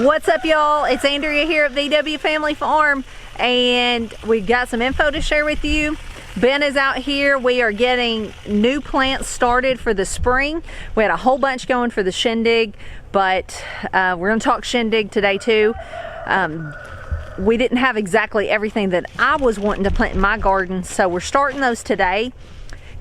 What's up, y'all? It's Andrea here at VW Family Farm, and we've got some info to share with you. Ben is out here. We are getting new plants started for the spring. We had a whole bunch going for the Shindig, but we're going to talk Shindig today too. We didn't have exactly everything that I was wanting to plant in my garden, so we're starting those today.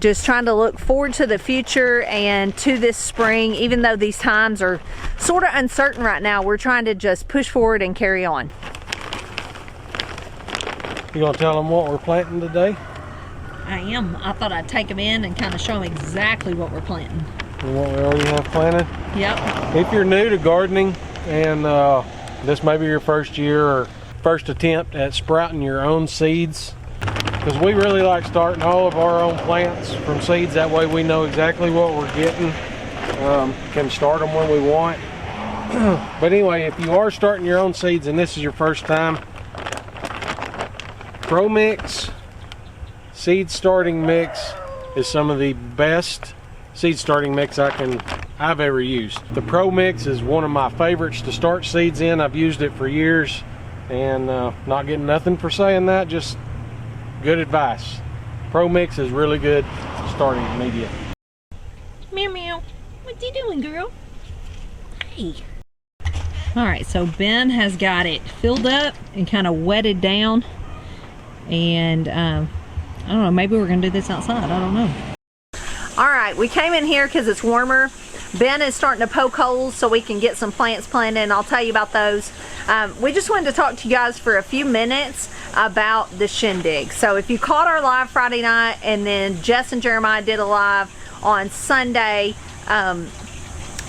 Just trying to look forward to the future and to this spring. Even though these times are sort of uncertain right now, we're trying to just push forward and carry on. You gonna tell them what we're planting today? I am. I thought I'd take them in and kind of show them exactly what we're planting. And what we already have planted? Yep. If you're new to gardening and this may be your first year or first attempt at sprouting your own seeds, because we really like starting all of our own plants from seeds. That way we know exactly what we're getting, can start them when we want. But anyway, if you are starting your own seeds and this is your first time, Pro Mix seed starting mix is some of the best seed starting mix I've ever used. The Pro Mix is one of my favorites to start seeds in. I've used it for years and not getting nothing for saying that, just good advice. Pro Mix is really good starting media. Meow meow. What you doing, girl? Hey. Alright, so Ben has got it filled up and kind of wetted down. And I don't know, maybe we're gonna do this outside. I don't know. Alright, we came in here because it's warmer. Ben is starting to poke holes so we can get some plants planted, and I'll tell you about those. We just wanted to talk to you guys for a few minutes about the Shindig. So if you caught our live Friday night, and then Jess and Jeremiah did a live on Sunday,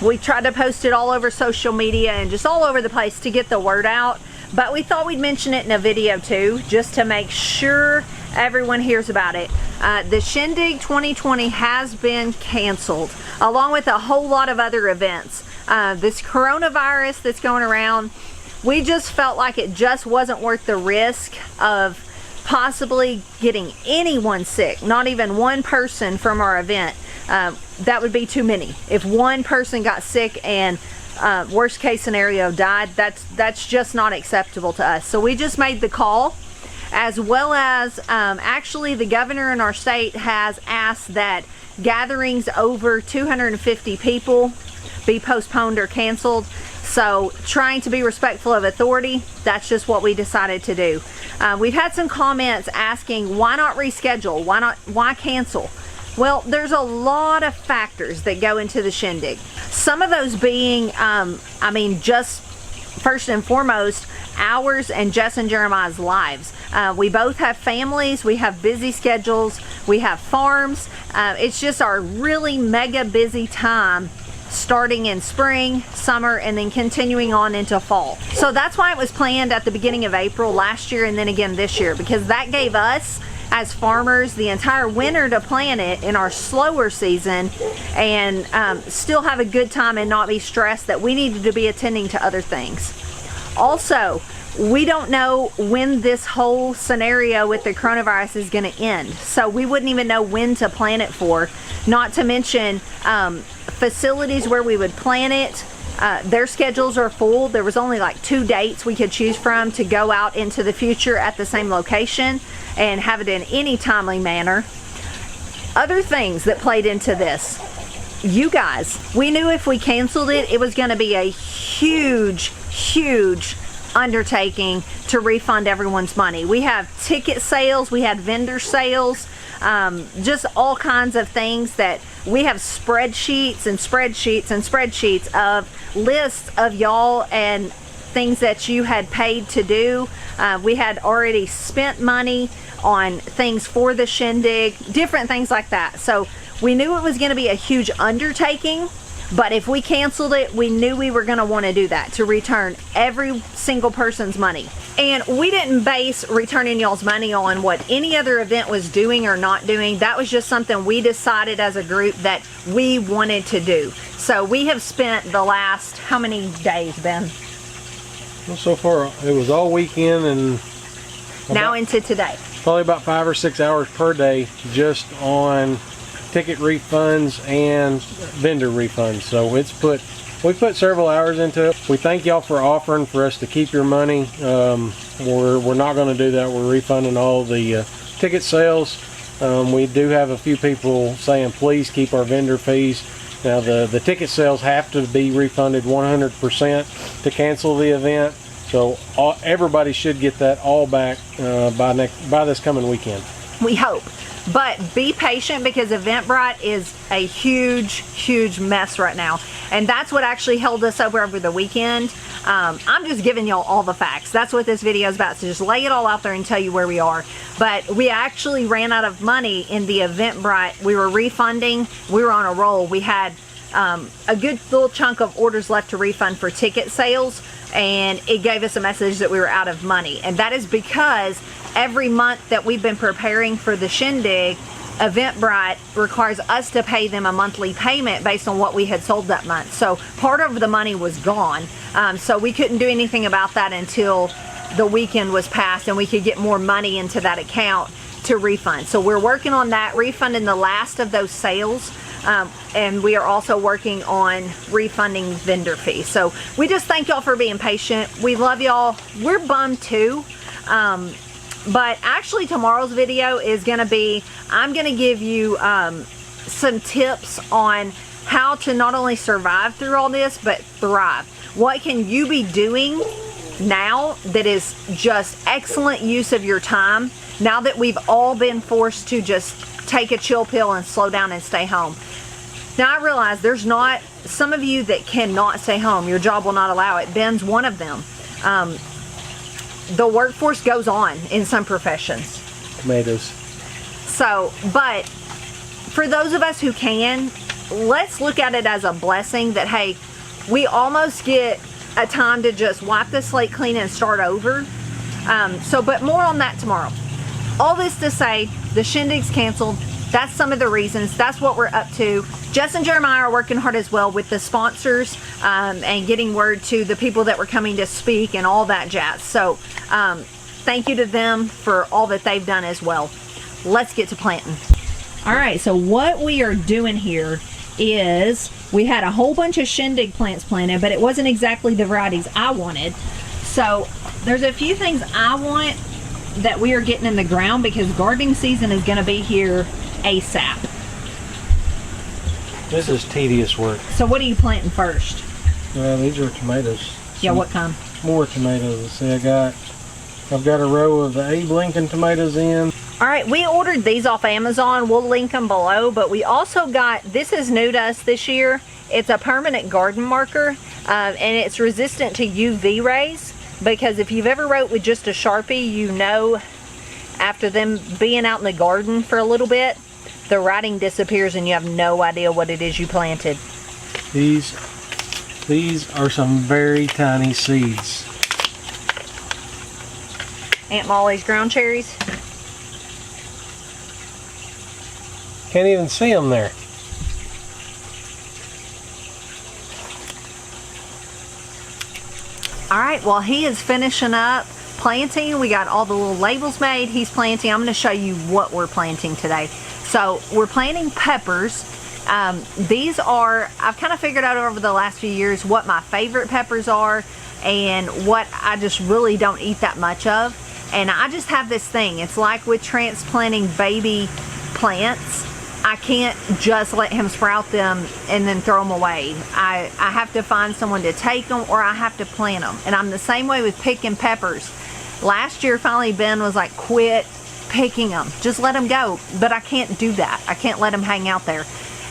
we tried to post it all over social media and just all over the place to get the word out, but we thought we'd mention it in a video too, just to make sure everyone hears about it. The Shindig 2020 has been canceled, along with a whole lot of other events. This coronavirus that's going around, we just felt like it just wasn't worth the risk of possibly getting anyone sick, not even one person from our event. That would be too many. If one person got sick and worst case scenario died, that's just not acceptable to us. So we just made the call, as well as actually the governor in our state has asked that gatherings over 250 people be postponed or canceled. So trying to be respectful of authority, that's just what we decided to do. We've had some comments asking why not reschedule, why cancel? Well, there's a lot of factors that go into the Shindig. Some of those being, I mean, just first and foremost, ours and Jess and Jeremiah's lives. We both have families, we have busy schedules, we have farms. It's just our really mega busy time, starting in spring, summer, and then continuing on into fall. So that's why it was planned at the beginning of April last year and then again this year, because that gave us as farmers the entire winter to plant it in our slower season and still have a good time and not be stressed that we needed to be attending to other things. Also, we don't know when this whole scenario with the coronavirus is going to end, so we wouldn't even know when to plant it for. Not to mention facilities where we would plant it, their schedules are full. There was only like 2 dates we could choose from to go out into the future at the same location and have it in any timely manner. Other things that played into this, you guys, we knew if we canceled it, it was going to be a huge undertaking to refund everyone's money. We have ticket sales, we had vendor sales, just all kinds of things that we have spreadsheets and spreadsheets and spreadsheets of lists of y'all and things that you had paid to do. We had already spent money on things for the Shindig, different things like that. So we knew it was going to be a huge undertaking, but if we canceled it, we knew we were going to want to do that, to return every single person's money. And we didn't base returning y'all's money on what any other event was doing or not doing. That was just something we decided as a group that we wanted to do. So we have spent the last, how many days, Ben? Well, so far it was all weekend and now into today. Probably about 5 or 6 hours per day just on ticket refunds and vendor refunds. So it's put We put several hours into it. We thank y'all for offering for us to keep your money. We're not going to do that. We're refunding all the ticket sales. We do have a few people saying please keep our vendor fees. Now the ticket sales have to be refunded 100% to cancel the event. So everybody should get that all back by this coming weekend. We hope. But be patient because Eventbrite is a huge mess right now. And that's what actually held us over the weekend. I'm just giving y'all all the facts. That's what this video is about. So just lay it all out there and tell you where we are. But we actually ran out of money in the Eventbrite. We were refunding. We were on a roll. We had a good little chunk of orders left to refund for ticket sales. And it gave us a message that we were out of money. And that is because every month that we've been preparing for the Shindig, Eventbrite requires us to pay them a monthly payment based on what we had sold that month. So part of the money was gone. So we couldn't do anything about that until the weekend was passed and we could get more money into that account to refund. So we're working on that, refunding the last of those sales. And we are also working on refunding vendor fees. So we just thank y'all for being patient. We love y'all. We're bummed too. But actually tomorrow's video is going to be, I'm going to give you some tips on how to not only survive through all this, but thrive. What can you be doing now that is just excellent use of your time, now that we've all been forced to just take a chill pill and slow down and stay home. Now I realize there's not, some of you that cannot stay home, your job will not allow it. Ben's one of them. The workforce goes on in some professions. Tomatoes. So, but for those of us who can, let's look at it as a blessing that, hey, we almost get a time to just wipe the slate clean and start over. But more on that tomorrow. All this to say, the Shindig's canceled. That's some of the reasons. That's what we're up to. Jess and Jeremiah are working hard as well with the sponsors and getting word to the people that were coming to speak and all that jazz. So thank you to them for all that they've done as well. Let's get to planting. All right, so what we are doing here is we had a whole bunch of Shindig plants planted, but it wasn't exactly the varieties I wanted. So there's a few things I want that we are getting in the ground because gardening season is going to be here ASAP. This is tedious work. So what are you planting first? These are tomatoes. Yeah, what kind? More tomatoes. See, I've got a row of the Abe Lincoln tomatoes in. All right, we ordered these off Amazon. We'll link them below, but we also got, this is new to us this year. It's a permanent garden marker, and it's resistant to UV rays, because if you've ever wrote with just a Sharpie, you know after them being out in the garden for a little bit, the writing disappears and you have no idea what it is you planted. These are some very tiny seeds. Aunt Molly's ground cherries. Can't even see them there. All right, while he is finishing up planting, we got all the little labels made. He's planting. I'm going to show you what we're planting today. So we're planting peppers. These are, I've kind of figured out over the last few years what my favorite peppers are and what I just really don't eat that much of. And I just have this thing. It's like with transplanting baby plants. I can't just let him sprout them and then throw them away. I have to find someone to take them, or I have to plant them. And I'm the same way with picking peppers. Last year, finally, Ben was like, quit picking them. Just let them go. But I can't do that. I can't let them hang out there.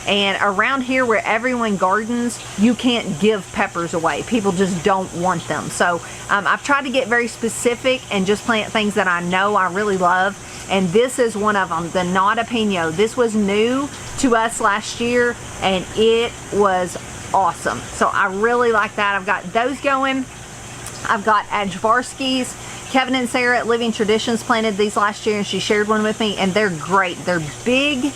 And around here where everyone gardens, you can't give peppers away. People just don't want them. So I've tried to get very specific and just plant things that I know I really love. And this is one of them, the Nata Pino. This was new to us last year and it was awesome. So I really like that. I've got those going. I've got Ajvarskis. Kevin and Sarah at Living Traditions planted these last year and she shared one with me and they're great. They're big,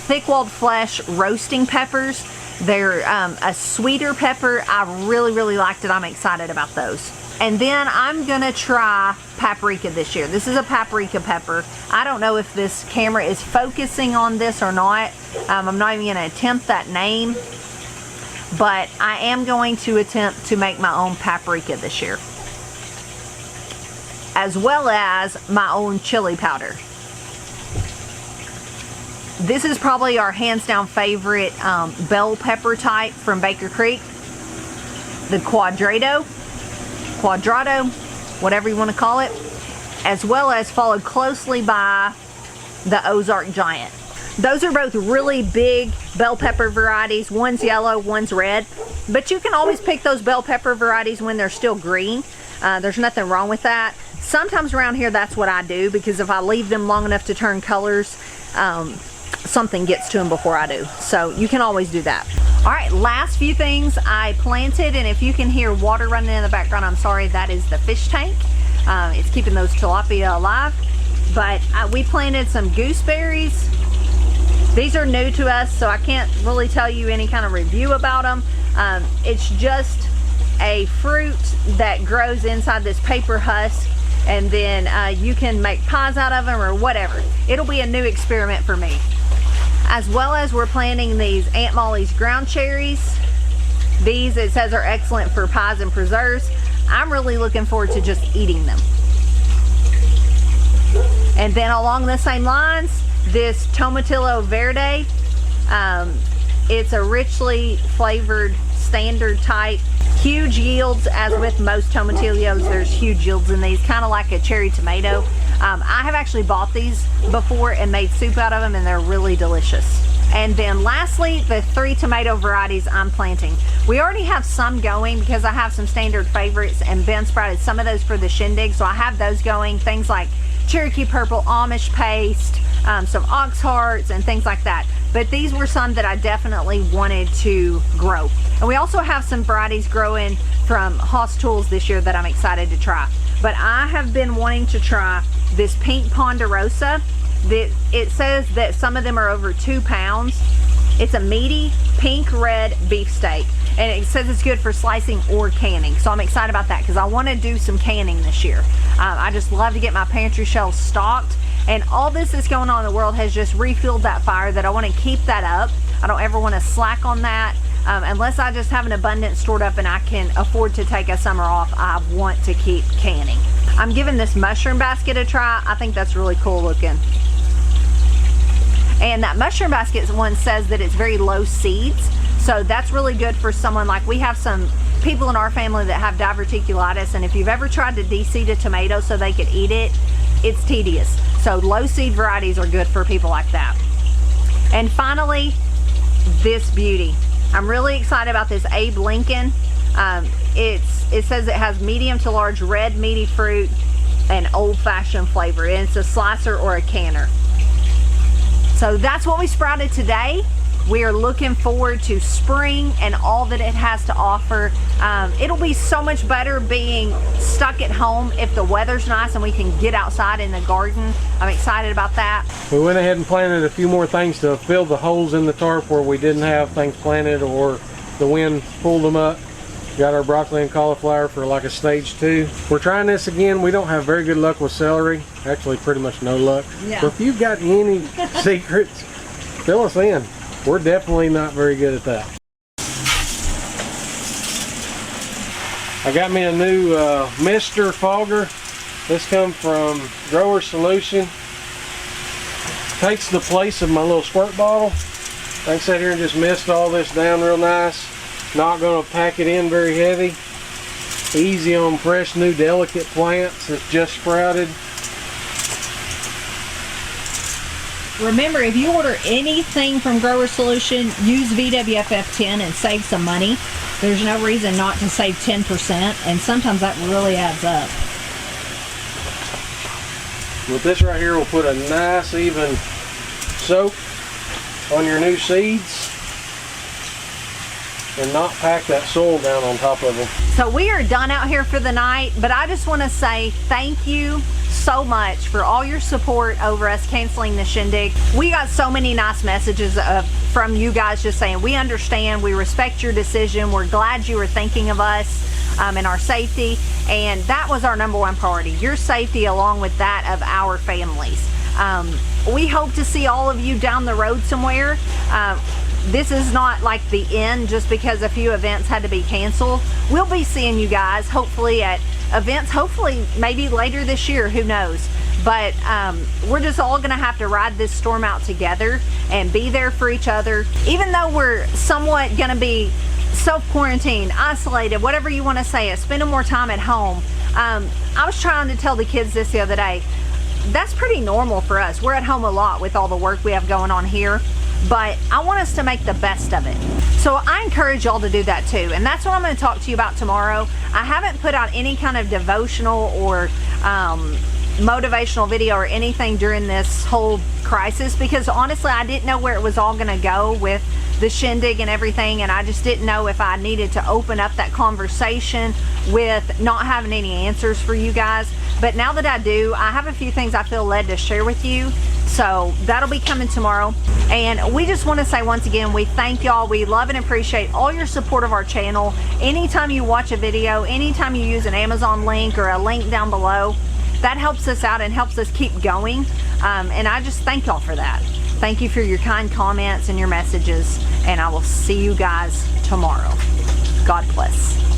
thick-walled flesh roasting peppers. They're a sweeter pepper. I really liked it. I'm excited about those. And then I'm gonna try paprika this year. This is a paprika pepper. I don't know if this camera is focusing on this or not. I'm not even gonna attempt that name. but I am going to attempt to make my own paprika this year, as well as my own chili powder. This is probably our hands down favorite bell pepper type from Baker Creek. The Quadrado, whatever you want to call it, as well as followed closely by the Ozark Giant. Those are both really big bell pepper varieties. One's yellow, one's red, but you can always pick those bell pepper varieties when they're still green. There's nothing wrong with that. Sometimes around here that's what I do, because if I leave them long enough to turn colors, something gets to them before I do. So you can always do that. All right, last few things I planted, and if you can hear water running in the background, I'm sorry, that is the fish tank. It's keeping those tilapia alive. But we planted some gooseberries. These are new to us, so I can't really tell you any kind of review about them. It's just a fruit that grows inside this paper husk, and then you can make pies out of them or whatever. It'll be a new experiment for me. As well as we're planting these Aunt Molly's ground cherries. These, it says, are excellent for pies and preserves. I'm really looking forward to just eating them. And then along the same lines, this Tomatillo Verde. It's a richly flavored standard type. Huge yields, as with most tomatillos, there's huge yields in these, kind of like a cherry tomato. I have actually bought these before and made soup out of them, and they're really delicious. And then lastly, the 3 tomato varieties I'm planting. We already have some going because I have some standard favorites, and Ben sprouted some of those for the Shindig, so I have those going. Things like Cherokee Purple, Amish Paste, some Ox Hearts, and things like that. But these were some that I definitely wanted to grow. And we also have some varieties growing from Haas Tools this year that I'm excited to try. But I have been wanting to try this pink Ponderosa. It says that some of them are over 2 pounds. It's a meaty pink red beefsteak, and it says it's good for slicing or canning. So I'm excited about that because I want to do some canning this year. I just love to get my pantry shelves stocked, and all this that's going on in the world has just refueled that fire that I want to keep that up. I don't ever want to slack on that. Unless I just have an abundance stored up and I can afford to take a summer off, I want to keep canning. I'm giving this mushroom basket a try. I think that's really cool looking. And that mushroom basket one says that it's very low seeds. So that's really good for someone, like we have some people in our family that have diverticulitis, and if you've ever tried to de-seed a tomato so they could eat it, it's tedious. So low seed varieties are good for people like that. And finally, this beauty. I'm really excited about this Abe Lincoln. It says it has medium to large red meaty fruit and old-fashioned flavor, and it's a slicer or a canner. So that's what we sprouted today. We are looking forward to spring and all that it has to offer. It'll be so much better being stuck at home if the weather's nice and we can get outside in the garden. I'm excited about that. We went ahead and planted a few more things to fill the holes in the tarp where we didn't have things planted or the wind pulled them up. Got our broccoli and cauliflower for like a stage 2. We're trying this again. We don't have very good luck with celery. Actually, pretty much no luck. Yeah. But if you've got any secrets, fill us in. We're definitely not very good at that. I got me a new Mr. Fogger. This comes from Grower Solution. Takes the place of my little squirt bottle. I can sit here and just mist all this down real nice. Not going to pack it in very heavy. Easy on fresh, new, delicate plants that's just sprouted. Remember, if you order anything from Grower Solution, use VWFF 10 and save some money. There's no reason not to save 10%, and sometimes that really adds up. With this right here, we'll put a nice even soak on your new seeds and not pack that soil down on top of them. So we are done out here for the night, but I just want to say thank you so much for all your support over us canceling the Shindig. We got so many nice messages from you guys just saying we understand, we respect your decision, we're glad you were thinking of us and our safety, and that was our #1 priority, your safety along with that of our families. We hope to see all of you down the road somewhere. this is not like the end just because a few events had to be canceled. We'll be seeing you guys hopefully at events, hopefully maybe later this year, who knows. But we're just all gonna have to ride this storm out together and be there for each other. Even though we're somewhat gonna be self-quarantined, isolated, whatever you wanna say it, spending more time at home. I was trying to tell the kids this the other day. That's pretty normal for us. We're at home a lot with all the work we have going on here, but I want us to make the best of it. So I encourage y'all to do that too, and that's what I'm going to talk to you about tomorrow. I haven't put out any kind of devotional or motivational video or anything during this whole crisis, because honestly I didn't know where it was all going to go with the shindig and everything, and I just didn't know if I needed to open up that conversation with not having any answers for you guys. But now that I do, I have a few things I feel led to share with you, so that'll be coming tomorrow. And we just want to say once again, we thank y'all. We love and appreciate all your support of our channel. Anytime you watch a video, anytime you use an Amazon link or a link down below, that helps us out and helps us keep going, and I just thank y'all for that. Thank you for your kind comments and your messages, and I will see you guys tomorrow. God bless.